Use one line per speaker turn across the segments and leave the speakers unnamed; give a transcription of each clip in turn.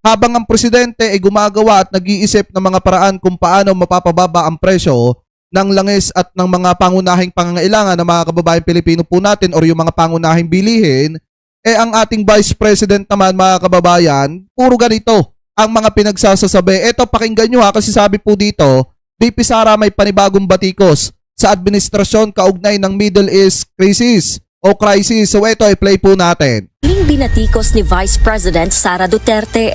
habang ang presidente ay gumagawa at nag-iisip ng mga paraan kung paano mapapababa ang presyo ng langis at ng mga pangunahing pangangailangan ng mga kababayan Pilipino po natin or yung mga pangunahing bilihin, ang ating Vice President naman mga kababayan, puro ganito ang mga pinagsasasabi. Ito, pakinggan nyo kasi sabi po dito, VP Sara may panibagong batikos sa administrasyon kaugnay ng Middle East crisis. So ito ay play po natin.
Binatikos ni Vice President Sara Duterte.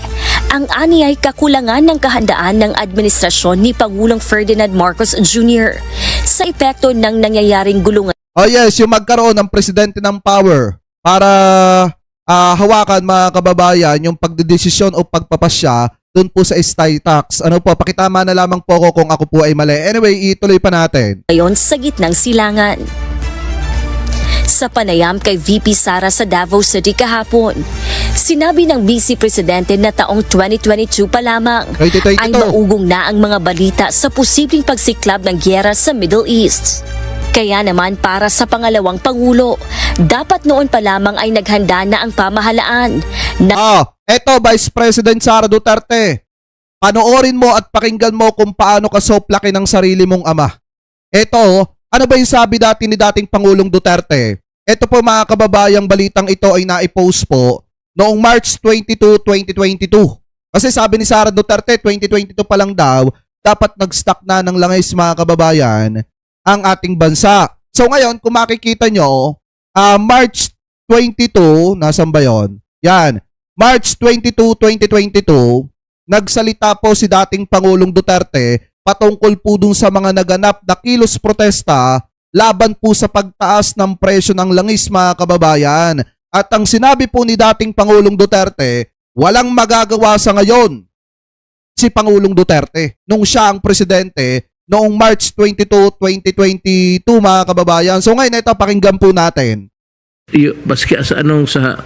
Ang ani ay kakulangan ng kahandaan ng administrasyon ni Pangulong Ferdinand Marcos Jr. sa epekto ng nangyayaring gulungan.
Oh yes, yung magkaroon ng presidente ng power para hawakan mga kababayan yung pagdedesisyon o pagpapasya doon po sa style tax. Ano po, pakitama na lamang po ako kung ako po ay mali. Anyway, ituloy pa natin.
Ngayon sa gitnang silangan. Sa panayam kay VP Sara sa Davao City kahapon, sinabi ng Vice Presidente na taong 2022 pa lamang ay maugong na ang mga balita sa posibleng pagsiklab ng gyera sa Middle East. Kaya naman para sa pangalawang Pangulo, dapat noon pa lamang ay naghanda na ang pamahalaan.
Eto Vice President Sara Duterte, panoorin mo at pakinggan mo kung paano ka soplaki ng sarili mong ama. Eto, ano ba yung sabi dati ni dating Pangulong Duterte? Ito po mga kababayang balitang ito ay naipost po noong March 22, 2022. Kasi sabi ni Sara Duterte, 2022 pa lang daw, dapat nag-stock na ng langis mga kababayan ang ating bansa. So ngayon, kung makikita nyo, March 22, nasan ba yun? Yan, March 22, 2022, nagsalita po si dating Pangulong Duterte patungkol po dun sa mga naganap na kilos protesta laban po sa pagtaas ng presyo ng langis mga kababayan. At ang sinabi po ni dating Pangulong Duterte, walang magagawa sa ngayon si Pangulong Duterte nung siya ang presidente noong March 22, 2022 mga kababayan. So ngayon ito pakinggan po natin.
Baski sa anong sa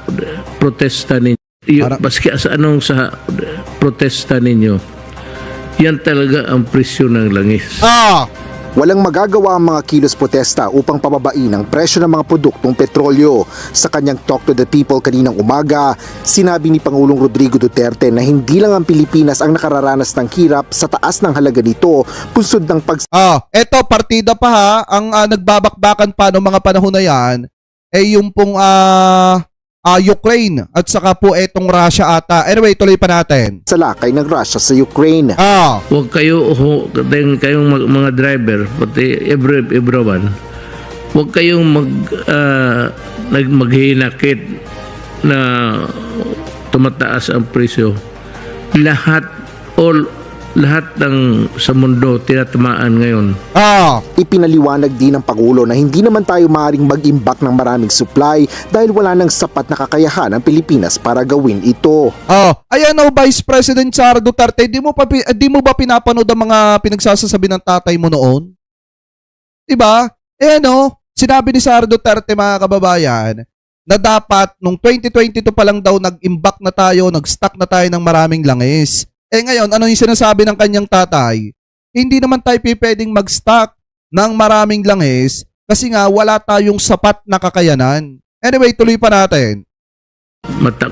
protesta ninyo, baski sa anong sa protesta ninyo, yan talaga ang presyo ng langis.
Walang magagawa ang mga kilos protesta upang pababain ang presyo ng mga produktong petrolyo. Sa kanyang Talk to the People kaninang umaga, sinabi ni Pangulong Rodrigo Duterte na hindi lang ang Pilipinas ang nakararanas ng hirap sa taas ng halaga nito, punsod ng
eto partida pa ha, ang nagbabakbakan pa noong mga panahon na yan, yung pong Ukraine at saka po etong Russia ata. Anyway, tuloy pa natin.
Sa lakay ng Russia sa Ukraine.
Huwag kayong mga driver, pati everyone, huwag kayong maghinakit na tumataas ang presyo. Lahat ng sa mundo tinatamaan ngayon.
Ipinaliwanag din ng Pangulo na hindi naman tayo maaaring mag-imbak ng maraming supply dahil wala nang sapat na kakayahan ang Pilipinas para gawin ito.
Ayan o Vice President Sara Duterte, di mo ba pinapanood ang mga pinagsasasabi ng tatay mo noon? Diba? Sinabi ni Sara Duterte mga kababayan na dapat nung 2022 pa lang daw nag-imbak na tayo, nag-stock na tayo ng maraming langis. Ngayon, ano yung sinasabi ng kanyang tatay? Hindi naman tayo pwedeng mag-stock ng maraming langis kasi nga wala tayong sapat na kakayanan. Anyway, tuloy pa natin.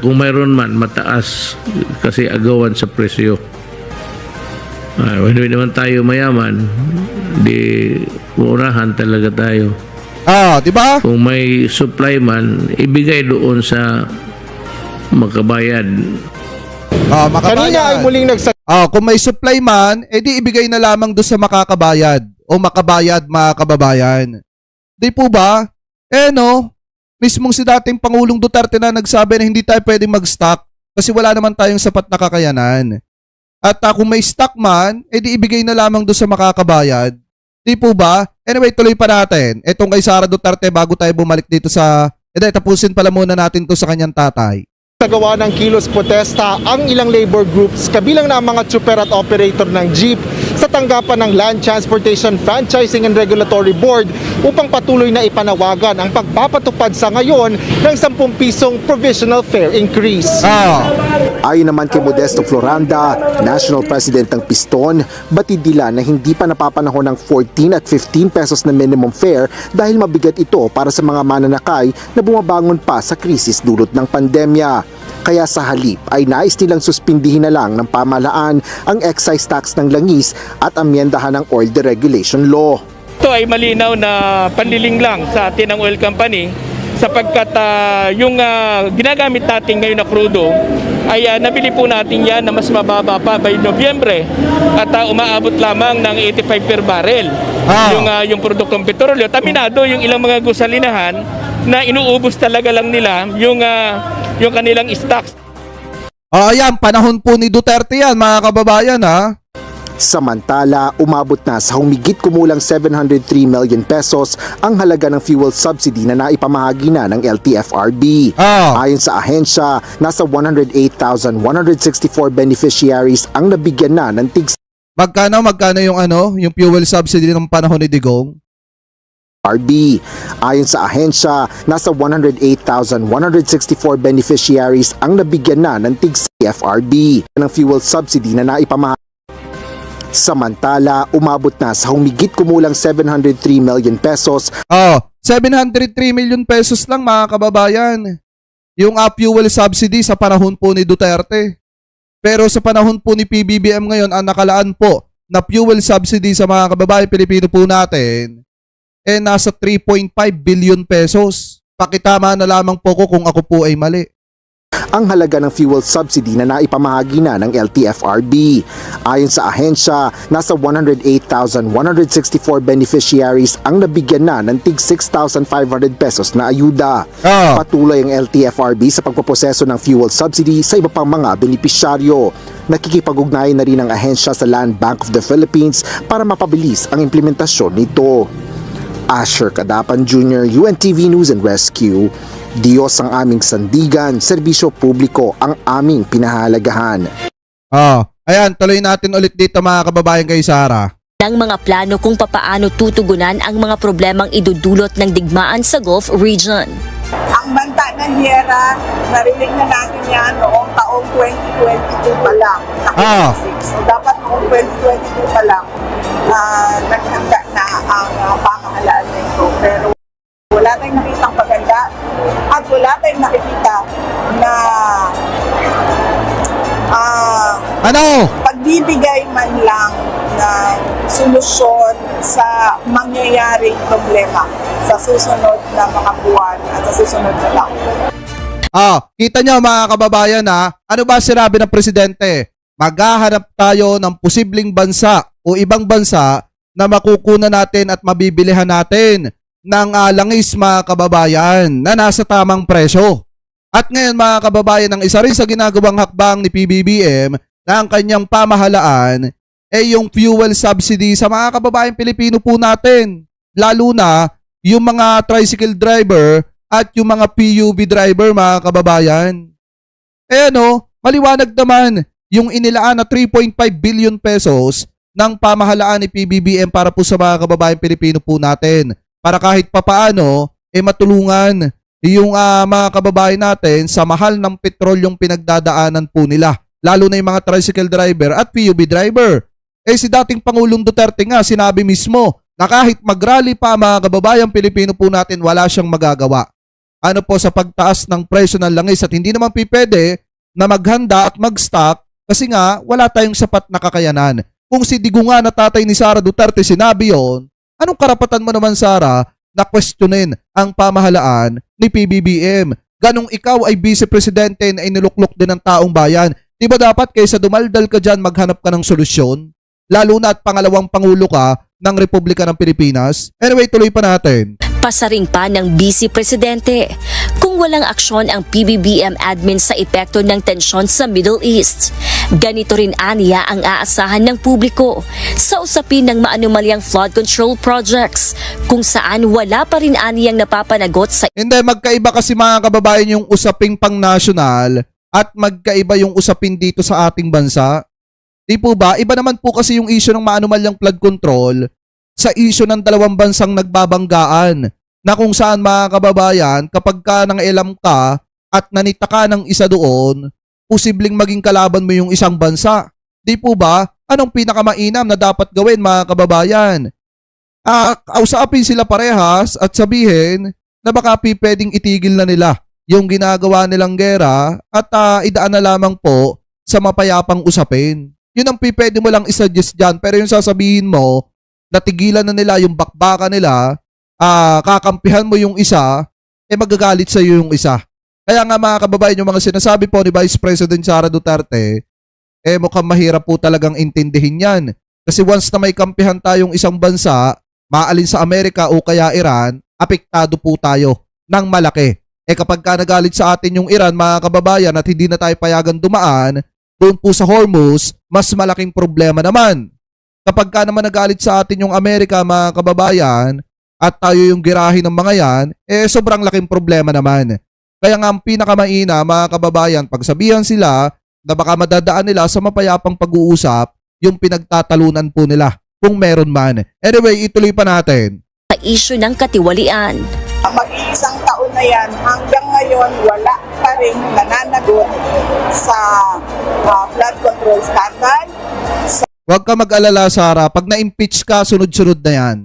Kung mayroon man, mataas kasi agawan sa presyo. Hindi naman tayo mayaman, di unahan talaga tayo.
Di ba?
Kung may supply man, ibigay doon sa makabayad.
Kanina ay muling
kung may supply man, edi ibigay na lamang doon sa makakabayad o makabayad mga kababayan. Di po ba? Mismong si dating Pangulong Duterte na nagsabi na hindi tayo pwedeng mag-stock kasi wala naman tayong sapat na kakayanan. At kung may stock man, edi ibigay na lamang doon sa makakabayad. Di po ba? Anyway, tuloy pa natin. Etong kay Sara Duterte bago tayo bumalik dito sa... tapusin pala muna natin to sa kanyang tatay.
Nagawa ng kilos protesta ang ilang labor groups kabilang na ang mga super at operator ng jeep sa tanggapan ng Land Transportation Franchising and Regulatory Board upang patuloy na ipanawagan ang pagpapatupad sa ngayon ng 10 pisong provisional fare increase.
Ayon naman kay Modesto Floranda, National President ng Piston, batid nila na hindi pa napapanahon ng 14 at 15 pesos na minimum fare dahil mabigat ito para sa mga mananakay na bumabangon pa sa krisis dulot ng pandemya. Kaya sa halip ay nais nilang suspindihin na lang ng pamahalaan ang excise tax ng langis at amyendahan ng oil deregulation law.
Ito ay malinaw na panliling lang sa atin ng oil company sapagkat yung ginagamit natin ngayon na crudo ay nabili po natin yan na mas mababa pa by Nobyembre at umaabot lamang ng 85 per barrel yung produktong petrolyo. Taminado yung ilang mga gusalinahan na inuubos talaga lang nila yung kanilang stocks.
Ayan, panahon po ni Duterte yan, mga kababayan, ha?
Samantala, umabot na sa humigit kumulang 703 million pesos ang halaga ng fuel subsidy na naipamahagi na ng LTFRB. Ayon sa ahensya, nasa 108,164 beneficiaries ang nabigyan na ng tig
Magkano yung fuel subsidy ng panahon ni Digong?
RB. Ayon sa ahensya, nasa 108,164 beneficiaries ang nabigyan na ng TIG-FRB ng fuel subsidy na naipamahagi. Samantala, umabot na sa humigit kumulang 703 million pesos.
703 million pesos lang, mga kababayan. Yung fuel subsidy sa panahon po ni Duterte. Pero sa panahon po ni PBBM ngayon, ang nakalaan po na fuel subsidy sa mga kababayan Pilipino po natin nasa 3.5 billion pesos. Pakitama na lamang po ko kung ako po ay mali.
Ang halaga ng fuel subsidy na naipamahagi na ng LTFRB. Ayon sa ahensya, nasa 108,164 beneficiaries ang nabigyan na ng tig 6,500 pesos na ayuda. Patuloy ang LTFRB sa pagpoproseso ng fuel subsidy sa iba pang mga benepisyaryo. Nakikipag-ugnayan na rin ang ahensya sa Land Bank of the Philippines para mapabilis ang implementasyon nito. Asher Cadapan Jr., UNTV News and Rescue. Diyos ang aming sandigan, serbisyo publiko ang aming pinahalagahan.
Ayan, tuloy natin ulit dito, mga kababayan, kay Sara.
Ng mga plano kung papaano tutugunan ang mga problemang idudulot ng digmaan sa Gulf region.
Ang banta ng Hiyera, narinig na natin yan noong taong 2022 pa lang. So dapat noong 2022 pa lang, naghanda na ang pamahalaan nito. Pero wala tayong nakitang paganda at wala tayong nakikita na pagbibigay man lang ng solusyon sa mangyayaring problema sa susunod na mga buwan at sa susunod na taon.
Kita nyo, mga kababayan, ano ba sinabi ng presidente? Maghahanap tayo ng posibleng bansa o ibang bansa na makukunan natin at mabibilihan natin ng langis, mga kababayan, na nasa tamang presyo. At ngayon, mga kababayan, ang isa rin sa ginagawang hakbang ni PBBM na ang kanyang pamahalaan ay yung fuel subsidy sa mga kababayan Pilipino po natin. Lalo na yung mga tricycle driver at yung mga PUV driver, mga kababayan. Maliwanag naman yung inilaan na 3.5 billion pesos ng pamahalaan ni PBBM para po sa mga kababayan Pilipino po natin. Para kahit papaano, matulungan yung mga kababayan natin sa mahal ng petrolyong pinagdadaanan po nila. Lalo na yung mga tricycle driver at PUV driver. Si dating Pangulong Duterte nga, sinabi mismo na kahit mag-rally pa, mga kababayan Pilipino po natin, wala siyang magagawa. Sa pagtaas ng presyo ng langis, at hindi naman pwede na maghanda at mag-stock kasi nga wala tayong sapat na kakayanan. Kung si Digong nga na tatay ni Sara Duterte sinabi yon, anong karapatan mo naman, Sara, na questionin ang pamahalaan ni PBBM? Ganong ikaw ay vice-presidente na iniluklok din ng taong bayan. Di ba dapat kaysa dumaldal ka dyan, maghanap ka ng solusyon? Lalo na at pangalawang pangulo ka ng Republika ng Pilipinas. Anyway, tuloy pa natin.
Pasaring pa ng Vice Presidente, kung walang aksyon ang PBBM admin sa epekto ng tensyon sa Middle East, ganito rin aniya ang aasahan ng publiko sa usapin ng maanumalyang flood control projects, kung saan wala pa rin aniyang napapanagot sa...
Hindi, magkaiba kasi, mga kababayan, yung usaping pang-national at magkaiba yung usapin dito sa ating bansa. Di po ba? Iba naman po kasi yung issue ng maanumalyang flood control sa issue ng dalawang bansang nagbabanggaan, na kung saan, mga kababayan, kapag ka nangailam ka at nanita ka ng isa doon, posibleng maging kalaban mo yung isang bansa. Di po ba? Anong pinakamainam na dapat gawin, mga kababayan? Kausapin sila parehas at sabihin na baka pwedeng itigil na nila yung ginagawa nilang gera at idaan na lamang po sa mapayapang usapin. Yun ang pwede mo lang isuggest dyan. Pero yung sasabihin mo, natigilan na nila yung bakbaka nila, kakampihan mo yung isa, magagalit sa iyo yung isa. Kaya nga mga kababayan, yung mga sinasabi po ni Vice President Sara Duterte, mukhang mahirap po talagang intindihin yan. Kasi once na may kampihan tayong isang bansa, maalin sa Amerika o kaya Iran, apektado po tayo ng malaki. Kapag ka nagalit sa atin yung Iran, mga kababayan, at hindi na tayo payagan dumaan, doon po sa Hormuz, mas malaking problema naman. Kapag ka naman nagalit sa atin yung Amerika, mga kababayan, at tayo yung girahin ng mga yan, sobrang laking problema naman. Kaya nga ang pinakamaina, mga kababayan, pagsabihan sila na baka madadaan nila sa mapayapang pag-uusap yung pinagtatalunan po nila kung meron man. Anyway, ituloy pa natin.
Sa isyu ng katiwalian.
Mag-iisang taon na yan, hanggang ngayon wala pa rin nananagot sa flood control scandal.
Huwag ka mag-alala, Sara. Pag na-impeach ka, sunod-sunod na yan.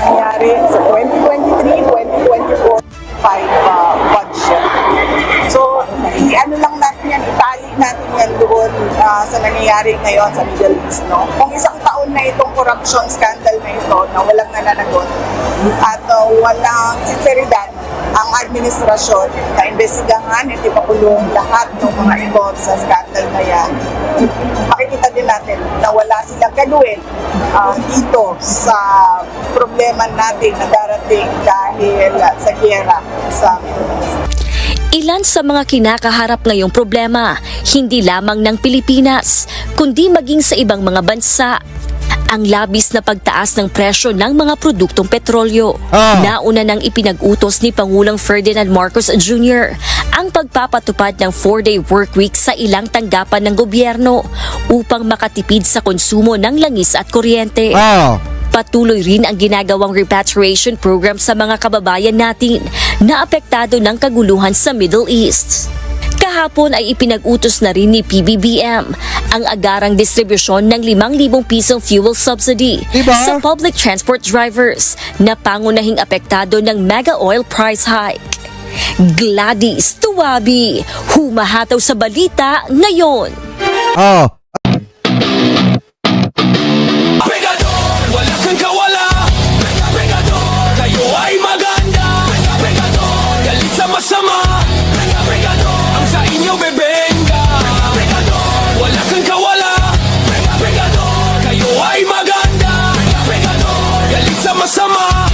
Nangyari sa 2023, 2024, 5 budget. So, i-ano lang natin yan, itali natin yan doon sa nangyayari ngayon sa Middle East, no? Kung isang taon na itong corruption scandal na ito, na walang nananagot, at walang sinseridad ang administrasyon na imbestigahan, hindi pakulong lahat ng mga involved sa scandal na yan, makikita din natin na wala silang gagawin dito sa problema natin na darating dahil sa giyera sa Middle East.
Ilan sa mga kinakaharap ngayong problema, hindi lamang ng Pilipinas, kundi maging sa ibang mga bansa. Ang labis na pagtaas ng presyo ng mga produktong petrolyo. Nauna nang ipinag-utos ni Pangulong Ferdinand Marcos Jr. ang pagpapatupad ng 4-day workweek sa ilang tanggapan ng gobyerno upang makatipid sa konsumo ng langis at kuryente. Patuloy rin ang ginagawang repatriation program sa mga kababayan natin na apektado ng kaguluhan sa Middle East. Kahapon ay ipinag-utos na rin ni PBBM ang agarang distribusyon ng 5,000 pisong fuel subsidy sa public transport drivers na pangunahing apektado ng mega oil price hike. Gladys Tuwabi, humahataw sa balita ngayon.
Wala kang kawala, Regador, kayo ay maganda, Regador, galit sa masama, Regador, ang sa inyo bebenga, Regador, wala kang kawala, Regador, kayo ay maganda, Regador, galit sa masama.